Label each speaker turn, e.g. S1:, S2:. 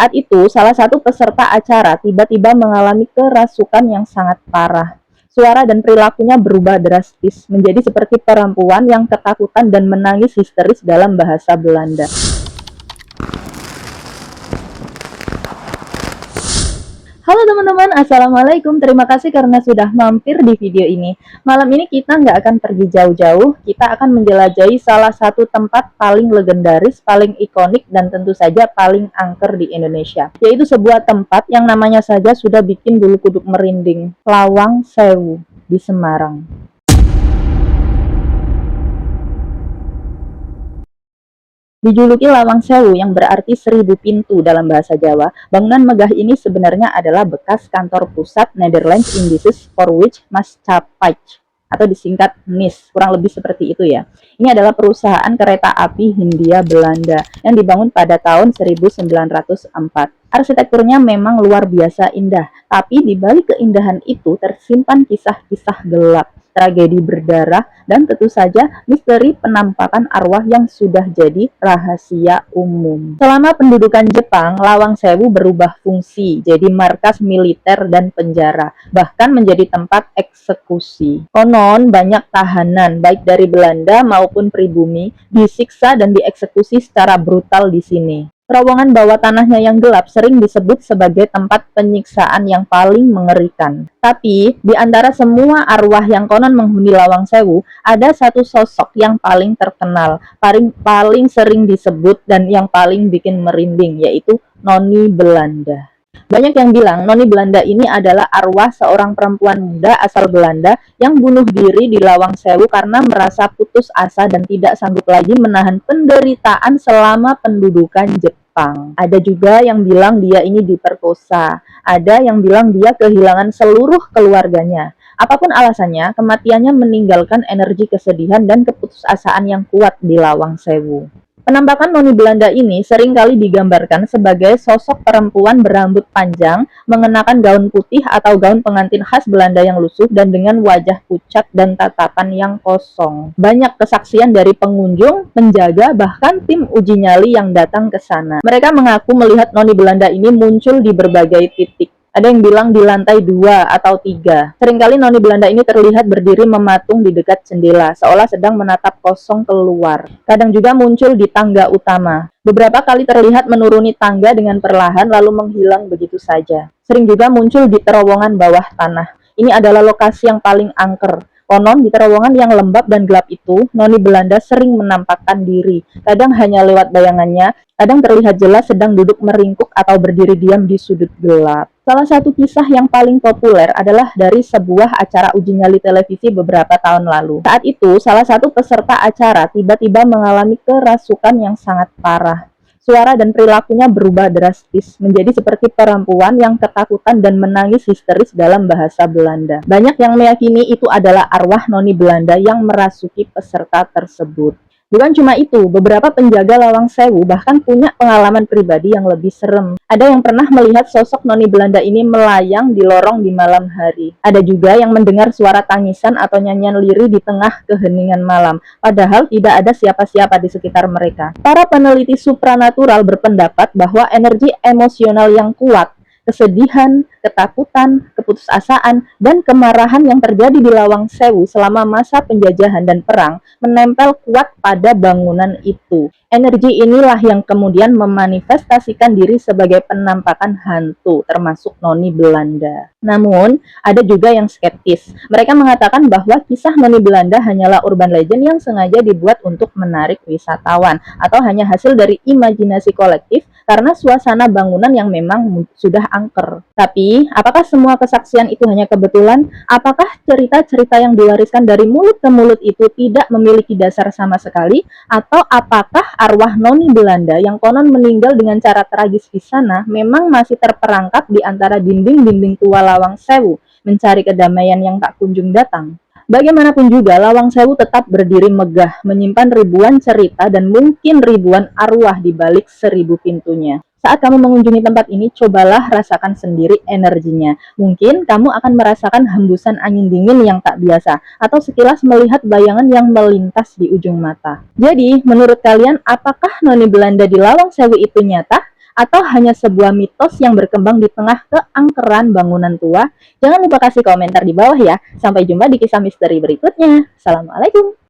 S1: Saat itu, salah satu peserta acara tiba-tiba mengalami kerasukan yang sangat parah. Suara dan perilakunya berubah drastis, menjadi seperti perempuan yang ketakutan dan menangis histeris dalam bahasa Belanda. Halo teman-teman, Assalamualaikum. Terima kasih karena sudah mampir di video ini. Malam ini kita nggak akan pergi jauh-jauh, kita akan menjelajahi salah satu tempat paling legendaris, paling ikonik, dan tentu saja paling angker di Indonesia. Yaitu sebuah tempat yang namanya saja sudah bikin bulu kuduk merinding, Lawang Sewu di Semarang. Dijuluki Lawang Sewu yang berarti 1000 pintu dalam bahasa Jawa, bangunan megah ini sebenarnya adalah bekas kantor pusat Netherlands Indices for Which Maatschappij atau disingkat NIS, kurang lebih seperti itu ya. Ini adalah perusahaan kereta api Hindia Belanda yang dibangun pada tahun 1904. Arsitekturnya memang luar biasa indah, tapi di balik keindahan itu tersimpan kisah-kisah gelap, tragedi berdarah, dan tentu saja misteri penampakan arwah yang sudah jadi rahasia umum. Selama pendudukan Jepang, Lawang Sewu berubah fungsi jadi markas militer dan penjara, bahkan menjadi tempat eksekusi. Konon banyak tahanan, baik dari Belanda maupun pribumi, disiksa dan dieksekusi secara brutal di sini. Terowongan bawah tanahnya yang gelap sering disebut sebagai tempat penyiksaan yang paling mengerikan. Tapi, di antara semua arwah yang konon menghuni Lawang Sewu, ada satu sosok yang paling terkenal, paling sering disebut, dan yang paling bikin merinding, yaitu Noni Belanda. Banyak yang bilang Noni Belanda ini adalah arwah seorang perempuan muda asal Belanda yang bunuh diri di Lawang Sewu karena merasa putus asa dan tidak sanggup lagi menahan penderitaan selama pendudukan Jepang. Ada juga yang bilang dia ini diperkosa. Ada yang bilang dia kehilangan seluruh keluarganya. Apapun alasannya, kematiannya meninggalkan energi kesedihan dan keputusasaan yang kuat di Lawang Sewu. Penampakan Noni Belanda ini seringkali digambarkan sebagai sosok perempuan berambut panjang, mengenakan gaun putih atau gaun pengantin khas Belanda yang lusuh dan dengan wajah pucat dan tatapan yang kosong. Banyak kesaksian dari pengunjung, penjaga, bahkan tim uji nyali yang datang ke sana. Mereka mengaku melihat Noni Belanda ini muncul di berbagai titik. Ada yang bilang di lantai 2 atau 3. Seringkali Noni Belanda ini terlihat berdiri mematung di dekat jendela, seolah sedang menatap kosong keluar. Kadang juga muncul di tangga utama. Beberapa kali terlihat menuruni tangga dengan perlahan lalu menghilang begitu saja. Sering juga muncul di terowongan bawah tanah. Ini adalah lokasi yang paling angker. Konon di terowongan yang lembab dan gelap itu, Noni Belanda sering menampakkan diri. Kadang hanya lewat bayangannya, kadang terlihat jelas sedang duduk meringkuk atau berdiri diam di sudut gelap. Salah satu kisah yang paling populer adalah dari sebuah acara uji nyali televisi beberapa tahun lalu. Saat itu, salah satu peserta acara tiba-tiba mengalami kerasukan yang sangat parah. Suara dan perilakunya berubah drastis, menjadi seperti perempuan yang ketakutan dan menangis histeris dalam bahasa Belanda. Banyak yang meyakini itu adalah arwah Noni Belanda yang merasuki peserta tersebut. Bukan cuma itu, beberapa penjaga Lawang Sewu bahkan punya pengalaman pribadi yang lebih serem. Ada yang pernah melihat sosok Noni Belanda ini melayang di lorong di malam hari. Ada juga yang mendengar suara tangisan atau nyanyian lirih di tengah keheningan malam, padahal tidak ada siapa-siapa di sekitar mereka. Para peneliti supranatural berpendapat bahwa energi emosional yang kuat, kesedihan, ketakutan, keputusasaan, dan kemarahan yang terjadi di Lawang Sewu selama masa penjajahan dan perang menempel kuat pada bangunan itu. Energi inilah yang kemudian memanifestasikan diri sebagai penampakan hantu, termasuk Noni Belanda. Namun, ada juga yang skeptis. Mereka mengatakan bahwa kisah Noni Belanda hanyalah urban legend yang sengaja dibuat untuk menarik wisatawan, atau hanya hasil dari imajinasi kolektif karena suasana bangunan yang memang sudah angker. Tapi, apakah semua kesaksian itu hanya kebetulan? Apakah cerita-cerita yang diwariskan dari mulut ke mulut itu tidak memiliki dasar sama sekali? Atau apakah arwah Noni Belanda yang konon meninggal dengan cara tragis di sana memang masih terperangkap di antara dinding-dinding tua Lawang Sewu, mencari kedamaian yang tak kunjung datang? Bagaimanapun juga, Lawang Sewu tetap berdiri megah, menyimpan ribuan cerita dan mungkin ribuan arwah di balik 1000 pintunya. Saat kamu mengunjungi tempat ini, cobalah rasakan sendiri energinya. Mungkin kamu akan merasakan hembusan angin dingin yang tak biasa, atau sekilas melihat bayangan yang melintas di ujung mata. Jadi, menurut kalian, apakah Noni Belanda di Lawang Sewu itu nyata? atau hanya sebuah mitos yang berkembang di tengah keangkeran bangunan tua? Jangan lupa kasih komentar di bawah ya. Sampai jumpa di kisah misteri berikutnya. Assalamualaikum.